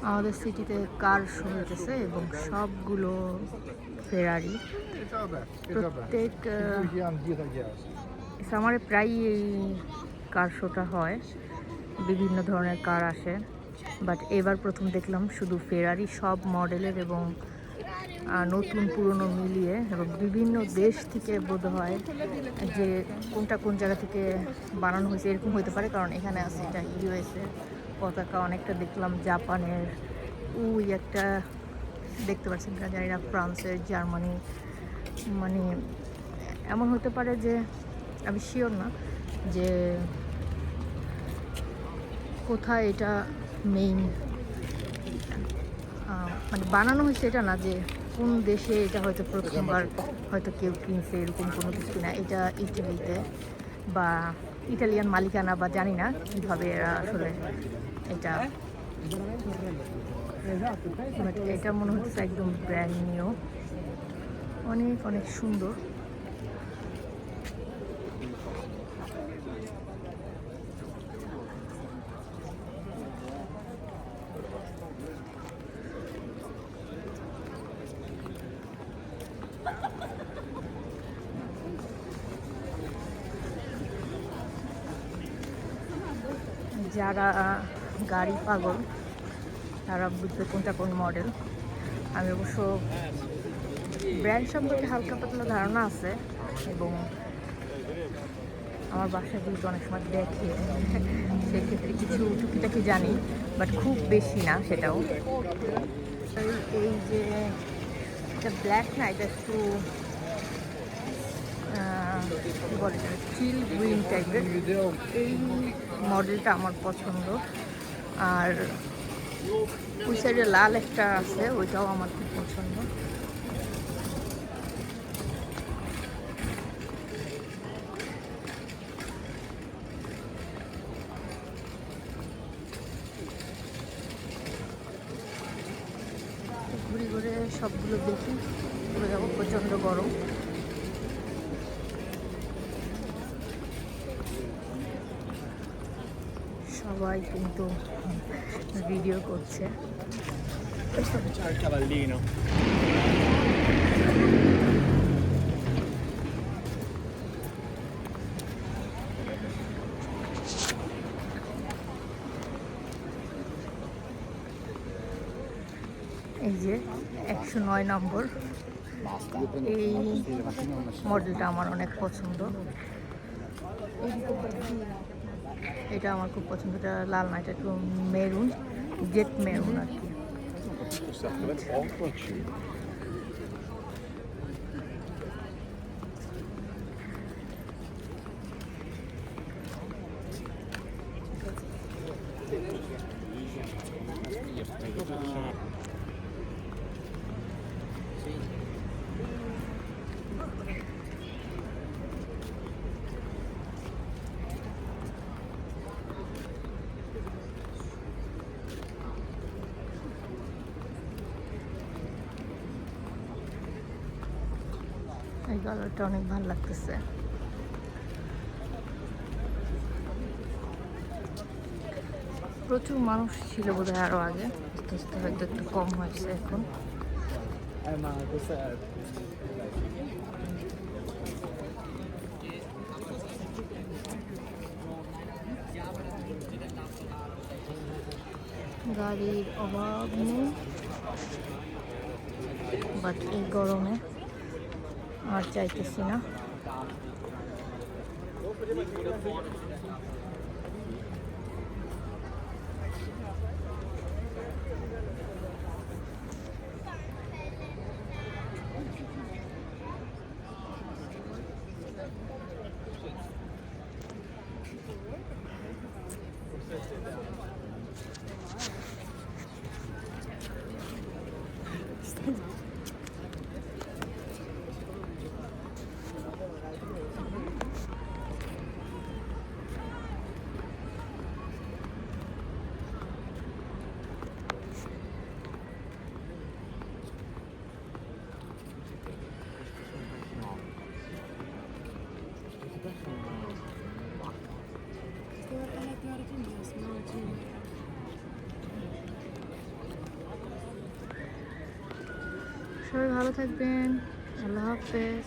আমাদের সিটিতে কার শো হইতেছে এবং সবগুলো ফেরারি। প্রত্যেক সামারে প্রায়ই এই কার শোটা হয়, বিভিন্ন ধরনের কার আসে, বাট এবার প্রথম দেখলাম শুধু ফেরারি, সব মডেলের এবং নতুন পুরনো মিলিয়ে, এবং বিভিন্ন দেশ থেকে বোধ হয় যে কোনটা কোন জায়গা থেকে বানানো হয়েছে এরকম হতে পারে, কারণ এখানে আছে এটা ইউএসএ পতাকা, অনেকটা দেখলাম জাপানের, ওই একটা দেখতে পাচ্ছেন কিনা জানি না, ফ্রান্সের, জার্মানি, মানে এমন হতে পারে যে আমি শিওর না যে কোথায় এটা মেইন মানে বানানো হয়েছে, এটা না যে কোন দেশে এটা হয়তো প্রথমবার হয়তো কেউ কিনছে এরকম কোনো কিছু না। এটা ইটালিতে বা ইটালিয়ান মালিকানা বা জানি না কীভাবে এরা আসলে এটা, বাট এটা মনে হচ্ছে একদম ব্র্যান্ড নিউ, অনেক অনেক সুন্দর। যারা গাড়ি পাগল তারা বুঝবে কোনটা কোন মডেল। আমি অবশ্য ব্র্যান্ড সম্পর্কে হালকা পাতলা ধারণা আছে, এবং আমার বাসায় যেহেতু অনেক সময় দেখে সেক্ষেত্রে কিছু টুকিটাকি জানি, বাট খুব বেশি না সেটাও। এই যে এটা ব্ল্যাক না, এটা একটু কী বলে চিল গ্রিন টাইপের, এই মডেলটা আমার পছন্দ। আর ওই সাইডে লাল একটা আছে, ওইটাও আমার খুব পছন্দ। ঘুরে ঘুরে সবগুলো দেখি, ঘুরে যাবো, প্রচণ্ড গরম। সবাই কিন্তু ভিডিও করছে। Cavallino. এই যে 109 নম্বর, এই মডেলটা আমার অনেক পছন্দ। এটা আমার খুব পছন্দ, এটা লাল না, এটা একটু মেরুন, জেট মেরুন আর কি। এই কালারটা অনেক ভালো লাগতেছে। প্রচুর মানুষ ছিল বোধহয় আরো আগে, আস্তে আস্তে হয়তো একটু কম হয়েছে এখন। গাড়ির অভাব নেই, বাট এই গরমে আর চাইতেছি না। সবাই ভালো থাকবেন। আল্লাহ হাফেজ।